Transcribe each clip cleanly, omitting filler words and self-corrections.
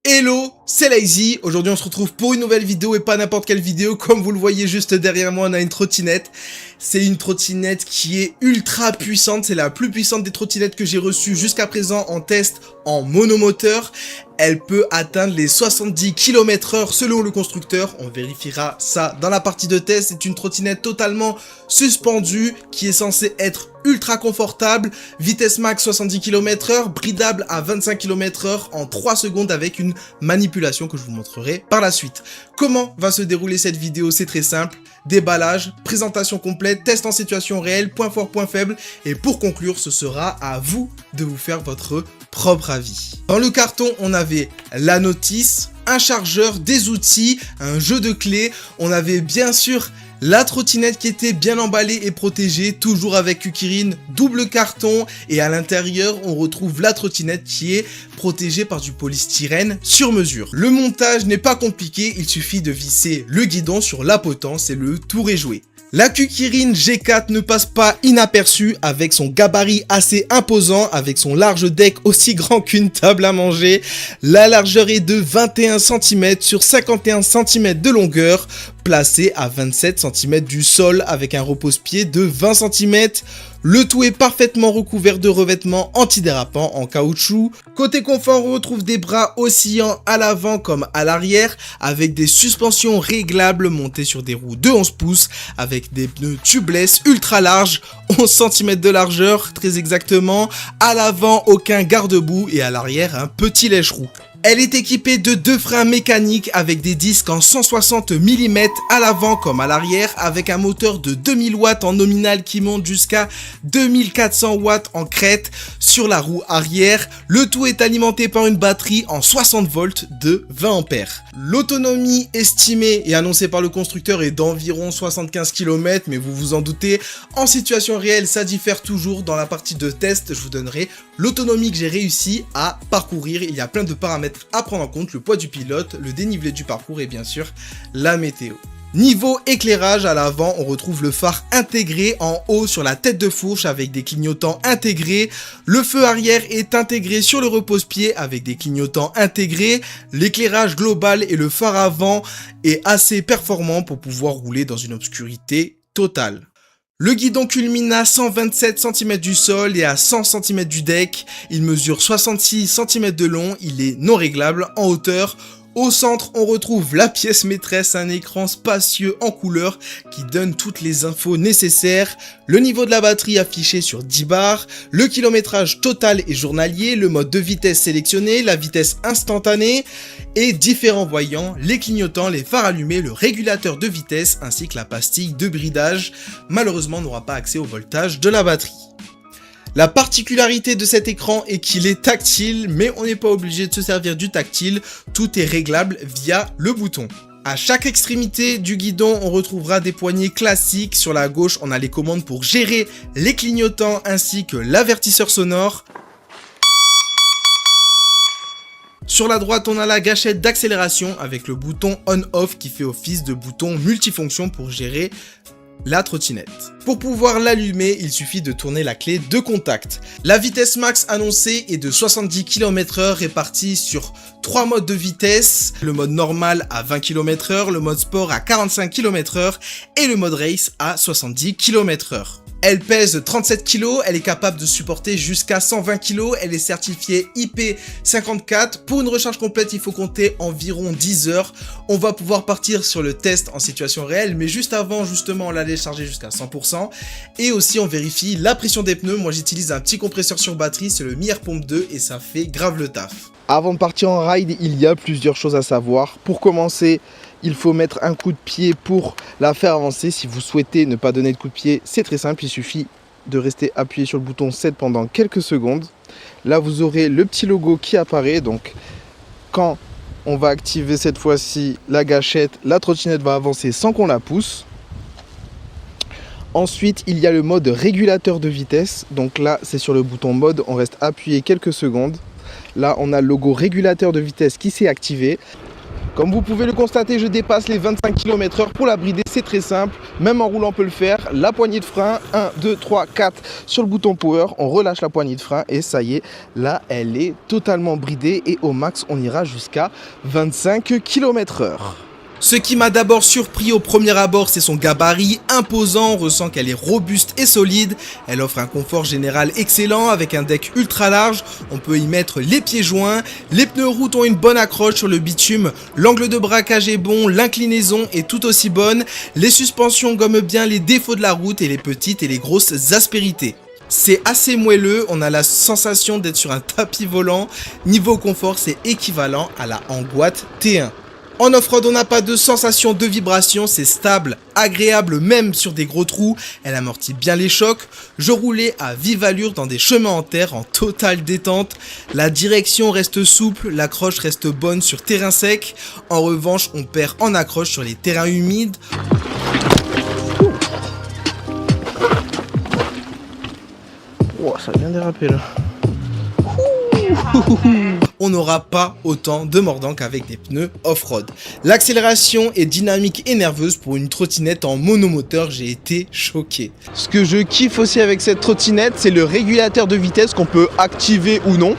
Hello, c'est Lazy. Aujourd'hui on se retrouve pour une nouvelle vidéo et pas n'importe quelle vidéo. Comme vous le voyez juste derrière moi, on a une trottinette. C'est une trottinette qui est ultra puissante. C'est la plus puissante des trottinettes que j'ai reçues jusqu'à présent en test en monomoteur. Elle peut atteindre les 70 km/h selon le constructeur. On vérifiera ça dans la partie de test. C'est une trottinette totalement suspendue qui est censée être ultra confortable. Vitesse max 70 km/h, bridable à 25 km/h en 3 secondes avec une manipulation que je vous montrerai par la suite. Comment va se dérouler cette vidéo? C'est très simple. Déballage, présentation complète, test en situation réelle, point fort, point faible. Et pour conclure, ce sera à vous de vous faire votre propre avis. Dans le carton, on avait la notice, un chargeur, des outils, un jeu de clés. On avait bien sûr la trottinette qui était bien emballée et protégée, toujours avec Kukirin, double carton, et à l'intérieur, on retrouve la trottinette qui est protégée par du polystyrène sur mesure. Le montage n'est pas compliqué, il suffit de visser le guidon sur la potence et le tour est joué. La Kukirin G4 ne passe pas inaperçue avec son gabarit assez imposant, avec son large deck aussi grand qu'une table à manger. La largeur est de 21 cm sur 51 cm de longueur, placé à 27 cm du sol avec un repose-pied de 20 cm. Le tout est parfaitement recouvert de revêtements antidérapants en caoutchouc. Côté confort, on retrouve des bras oscillants à l'avant comme à l'arrière, avec des suspensions réglables montées sur des roues de 11 pouces, avec des pneus tubeless ultra larges, 11 cm de largeur très exactement. À l'avant, aucun garde-boue et à l'arrière, un petit lèche-roue. Elle est équipée de 2 freins mécaniques avec des disques en 160 mm à l'avant comme à l'arrière, avec un moteur de 2000 watts en nominal qui monte jusqu'à 2400 watts en crête sur la roue arrière. Le tout est alimenté par une batterie en 60 volts de 20 ampères. L'autonomie estimée et annoncée par le constructeur est d'environ 75 km, mais vous vous en doutez, en situation réelle ça diffère toujours. Dans la partie de test, je vous donnerai l'autonomie que j'ai réussi à parcourir. Il y a plein de paramètres à prendre en compte, le poids du pilote, le dénivelé du parcours et bien sûr la météo. Niveau éclairage, à l'avant, on retrouve le phare intégré en haut sur la tête de fourche avec des clignotants intégrés. Le feu arrière est intégré sur le repose-pied avec des clignotants intégrés. L'éclairage global et le phare avant est assez performant pour pouvoir rouler dans une obscurité totale. Le guidon culmine à 127 cm du sol et à 100 cm du deck. Il mesure 66 cm de long, il est non réglable en hauteur. Au centre, on retrouve la pièce maîtresse, un écran spacieux en couleur qui donne toutes les infos nécessaires, le niveau de la batterie affiché sur 10 bars, le kilométrage total et journalier, le mode de vitesse sélectionné, la vitesse instantanée et différents voyants, les clignotants, les phares allumés, le régulateur de vitesse ainsi que la pastille de bridage. Malheureusement, on n'aura pas accès au voltage de la batterie. La particularité de cet écran est qu'il est tactile, mais on n'est pas obligé de se servir du tactile, tout est réglable via le bouton. À chaque extrémité du guidon, on retrouvera des poignées classiques. Sur la gauche, on a les commandes pour gérer les clignotants ainsi que l'avertisseur sonore. Sur la droite, on a la gâchette d'accélération avec le bouton on-off qui fait office de bouton multifonction pour gérer la trottinette. Pour pouvoir l'allumer, il suffit de tourner la clé de contact. La vitesse max annoncée est de 70 km/h répartie sur 3 modes de vitesse, le mode normal à 20 km/h, le mode sport à 45 km/h et le mode race à 70 km/h. Elle pèse 37 kg, elle est capable de supporter jusqu'à 120 kg, elle est certifiée IP54. Pour une recharge complète, il faut compter environ 10 heures. On va pouvoir partir sur le test en situation réelle, mais juste avant, justement, on l'allait charger jusqu'à 100%. Et aussi, on vérifie la pression des pneus. Moi, j'utilise un petit compresseur sur batterie, c'est le Mir Pomp 2 et ça fait grave le taf. Avant de partir en ride, il y a plusieurs choses à savoir. Pour commencer, il faut mettre un coup de pied pour la faire avancer. Si vous souhaitez ne pas donner de coup de pied, c'est très simple. Il suffit de rester appuyé sur le bouton 7 pendant quelques secondes. Là, vous aurez le petit logo qui apparaît. Donc, quand on va activer cette fois-ci la gâchette, la trottinette va avancer sans qu'on la pousse. Ensuite, il y a le mode régulateur de vitesse. Donc là, c'est sur le bouton mode. On reste appuyé quelques secondes. Là, on a le logo régulateur de vitesse qui s'est activé. Comme vous pouvez le constater, je dépasse les 25 km/h. Pour la brider, c'est très simple. Même en roulant, on peut le faire. La poignée de frein, 1, 2, 3, 4 sur le bouton power. On relâche la poignée de frein et ça y est, là, elle est totalement bridée. Et au max, on ira jusqu'à 25 km/h. Ce qui m'a d'abord surpris au premier abord, c'est son gabarit imposant. On ressent qu'elle est robuste et solide. Elle offre un confort général excellent avec un deck ultra large. On peut y mettre les pieds joints. Les pneus route ont une bonne accroche sur le bitume. L'angle de braquage est bon. L'inclinaison est tout aussi bonne. Les suspensions gomment bien les défauts de la route et les petites et les grosses aspérités. C'est assez moelleux, on a la sensation d'être sur un tapis volant. Niveau confort, c'est équivalent à la Hanguat T1. En off-road, on n'a pas de sensation de vibration, c'est stable, agréable même sur des gros trous, elle amortit bien les chocs. Je roulais à vive allure dans des chemins en terre en totale détente. La direction reste souple, l'accroche reste bonne sur terrain sec. En revanche, on perd en accroche sur les terrains humides. Oh, ça a bien dérapé là. On n'aura pas autant de mordant qu'avec des pneus off-road. L'accélération est dynamique et nerveuse pour une trottinette en monomoteur, j'ai été choqué. Ce que je kiffe aussi avec cette trottinette, c'est le régulateur de vitesse qu'on peut activer ou non.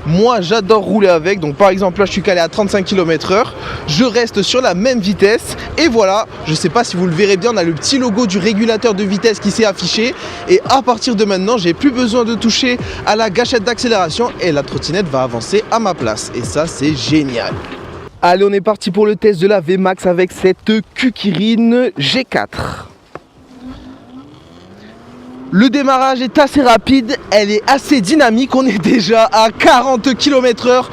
Moi, j'adore rouler avec, donc par exemple là, je suis calé à 35 km/h, je reste sur la même vitesse et voilà, je sais pas si vous le verrez bien, on a le petit logo du régulateur de vitesse qui s'est affiché et à partir de maintenant, j'ai plus besoin de toucher à la gâchette d'accélération et la trottinette va avancer à ma place et ça c'est génial. Allez, on est parti pour le test de la VMAX avec cette Kukirin G4. Le démarrage est assez rapide, elle est assez dynamique, on est déjà à 40 km/h.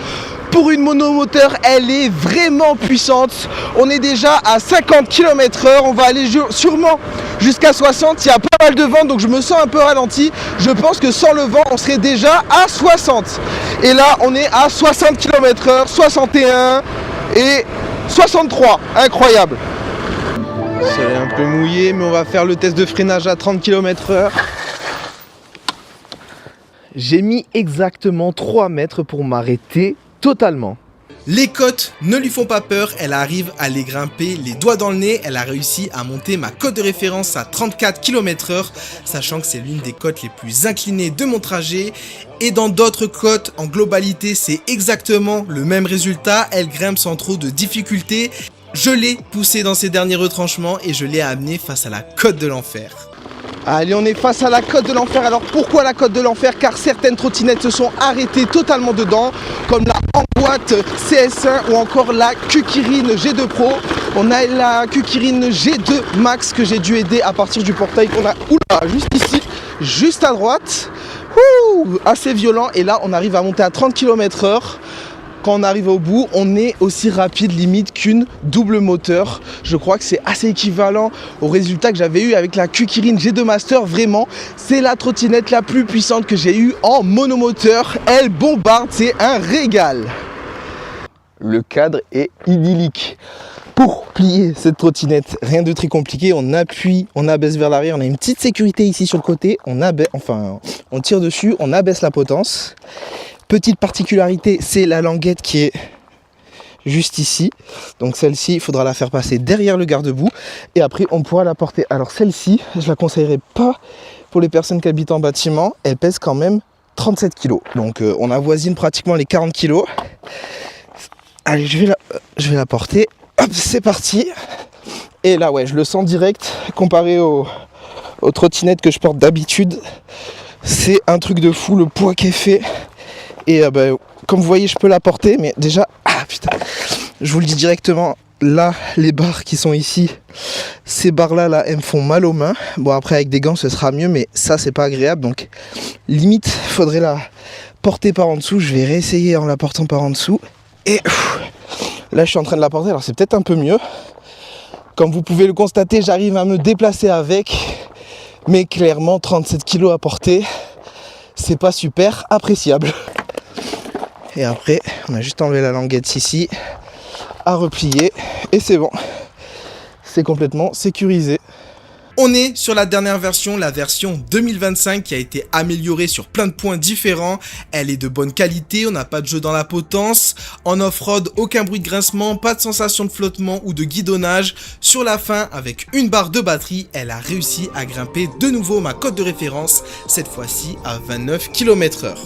Pour une monomoteur, elle est vraiment puissante. On est déjà à 50 km/h, on va aller sûrement jusqu'à 60. Il y a pas mal de vent, donc je me sens un peu ralenti. Je pense que sans le vent, on serait déjà à 60. Et là, on est à 60 km/h, 61 et 63. Incroyable. C'est un peu mouillé, mais on va faire le test de freinage à 30 km/h. J'ai mis exactement 3 mètres pour m'arrêter totalement. Les côtes ne lui font pas peur, elle arrive à les grimper les doigts dans le nez. Elle a réussi à monter ma cote de référence à 34 km/h, sachant que c'est l'une des côtes les plus inclinées de mon trajet. Et dans d'autres côtes, en globalité, c'est exactement le même résultat. Elle grimpe sans trop de difficultés. Je l'ai poussée dans ses derniers retranchements et je l'ai amenée face à la côte de l'enfer. Allez, on est face à la côte de l'enfer. Alors pourquoi la côte de l'enfer? Car certaines trottinettes se sont arrêtées totalement dedans, comme la Hanguat CS1 ou encore la Kukirin G2 Pro. On a la Kukirin G2 Max que j'ai dû aider à partir du portail qu'on a juste ici, juste à droite. Assez violent. Et là, on arrive à monter à 30 km/h. Quand on arrive au bout, on est aussi rapide limite qu'une double moteur. Je crois que c'est assez équivalent au résultat que j'avais eu avec la Kukirin G2 Master. Vraiment, c'est la trottinette la plus puissante que j'ai eue en monomoteur. Elle bombarde, c'est un régal. Le cadre est idyllique. Pour plier cette trottinette, rien de très compliqué, on appuie, on abaisse vers l'arrière, on a une petite sécurité ici sur le côté, on tire dessus, on abaisse la potence. Petite particularité, c'est la languette qui est juste ici. Donc celle-ci, il faudra la faire passer derrière le garde-boue et après on pourra la porter. Alors celle-ci, je la conseillerais pas pour les personnes qui habitent en bâtiment. Elle pèse quand même 37 kg. Donc on avoisine pratiquement les 40 kg. Allez, je vais la porter. Hop, c'est parti. Et là, ouais, je le sens direct comparé aux trottinettes que je porte d'habitude. C'est un truc de fou, le poids qu'elle fait. Et comme vous voyez, je peux la porter, mais déjà, je vous le dis directement, là, les barres qui sont ici, ces barres-là, elles me font mal aux mains. Bon, après, avec des gants, ce sera mieux, mais ça, c'est pas agréable. Donc, limite, il faudrait la porter par en dessous. Je vais réessayer en la portant par en dessous. Et là, je suis en train de la porter, alors c'est peut-être un peu mieux. Comme vous pouvez le constater, j'arrive à me déplacer avec, mais clairement, 37 kg à porter, c'est pas super appréciable. Et après, on a juste enlevé la languette ici, à replier, et c'est bon. C'est complètement sécurisé. On est sur la dernière version, la version 2025 qui a été améliorée sur plein de points différents. Elle est de bonne qualité, on n'a pas de jeu dans la potence. En off-road, aucun bruit de grincement, pas de sensation de flottement ou de guidonnage. Sur la fin, avec une barre de batterie, elle a réussi à grimper de nouveau ma cote de référence, cette fois-ci à 29 km/h.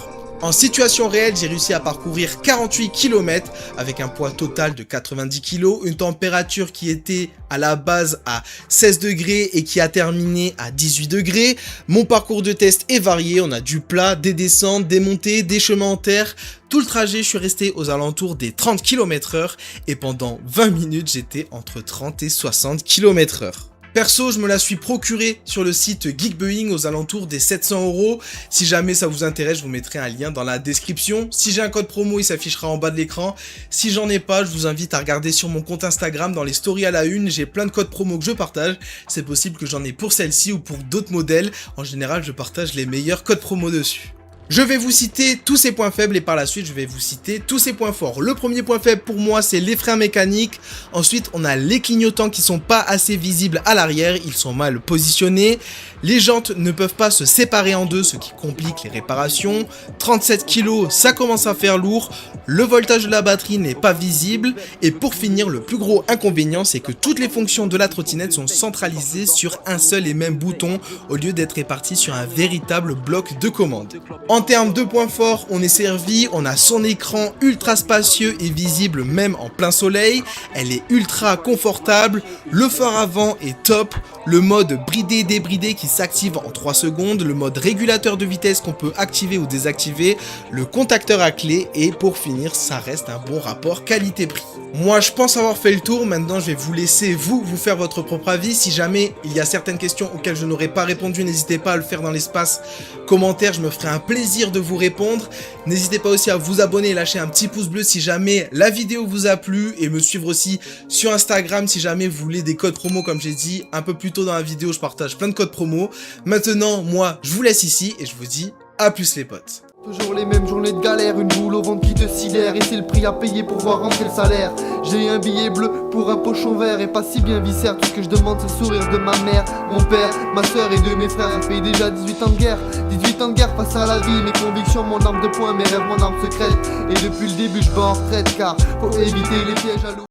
En situation réelle, j'ai réussi à parcourir 48 km avec un poids total de 90 kg, une température qui était à la base à 16 degrés et qui a terminé à 18 degrés. Mon parcours de test est varié, on a du plat, des descentes, des montées, des chemins en terre. Tout le trajet, je suis resté aux alentours des 30 km/h et pendant 20 minutes, j'étais entre 30 et 60 km/h. Perso, je me la suis procurée sur le site Geekbuying aux alentours des 700 €. Si jamais ça vous intéresse, je vous mettrai un lien dans la description. Si j'ai un code promo, il s'affichera en bas de l'écran. Si j'en ai pas, je vous invite à regarder sur mon compte Instagram dans les stories à la une. J'ai plein de codes promo que je partage. C'est possible que j'en ai pour celle-ci ou pour d'autres modèles. En général, je partage les meilleurs codes promo dessus. Je vais vous citer tous ces points faibles et par la suite je vais vous citer tous ces points forts. Le premier point faible pour moi c'est les freins mécaniques. Ensuite on a les clignotants qui sont pas assez visibles à l'arrière, ils sont mal positionnés. Les jantes ne peuvent pas se séparer en deux, ce qui complique les réparations. 37 kg, ça commence à faire lourd. Le voltage de la batterie n'est pas visible. Et pour finir, le plus gros inconvénient, c'est que toutes les fonctions de la trottinette sont centralisées sur un seul et même bouton au lieu d'être réparties sur un véritable bloc de commande. En termes de points forts, on est servi, on a son écran ultra spacieux et visible même en plein soleil. Elle est ultra confortable, le phare avant est top, le mode bridé-débridé qui s'active en 3 secondes, le mode régulateur de vitesse qu'on peut activer ou désactiver, le contacteur à clé et pour finir, ça reste un bon rapport qualité-prix. Moi, je pense avoir fait le tour. Maintenant, je vais vous laisser vous faire votre propre avis. Si jamais il y a certaines questions auxquelles je n'aurais pas répondu, n'hésitez pas à le faire dans l'espace commentaire. Je me ferai un plaisir de vous répondre. N'hésitez pas aussi à vous abonner et lâcher un petit pouce bleu si jamais la vidéo vous a plu et me suivre aussi sur Instagram si jamais vous voulez des codes promo comme j'ai dit un peu plus tôt dans la vidéo. Je partage plein de codes promo. Maintenant, moi, je vous laisse ici et je vous dis à plus les potes. Toujours les mêmes journées de galère, une boule au ventre qui te sidère. Et c'est le prix à payer pour voir rentrer le salaire. J'ai un billet bleu pour un pochon vert et pas si bien viscère. Tout ce que je demande c'est le sourire de ma mère, mon père, ma soeur et de mes frères. Ça fait déjà 18 ans de guerre, 18 ans de guerre face à la vie. Mes convictions, mon arme de poing, mes rêves, mon arme secrète. Et depuis le début je bats en retraite car faut éviter les pièges à l'eau.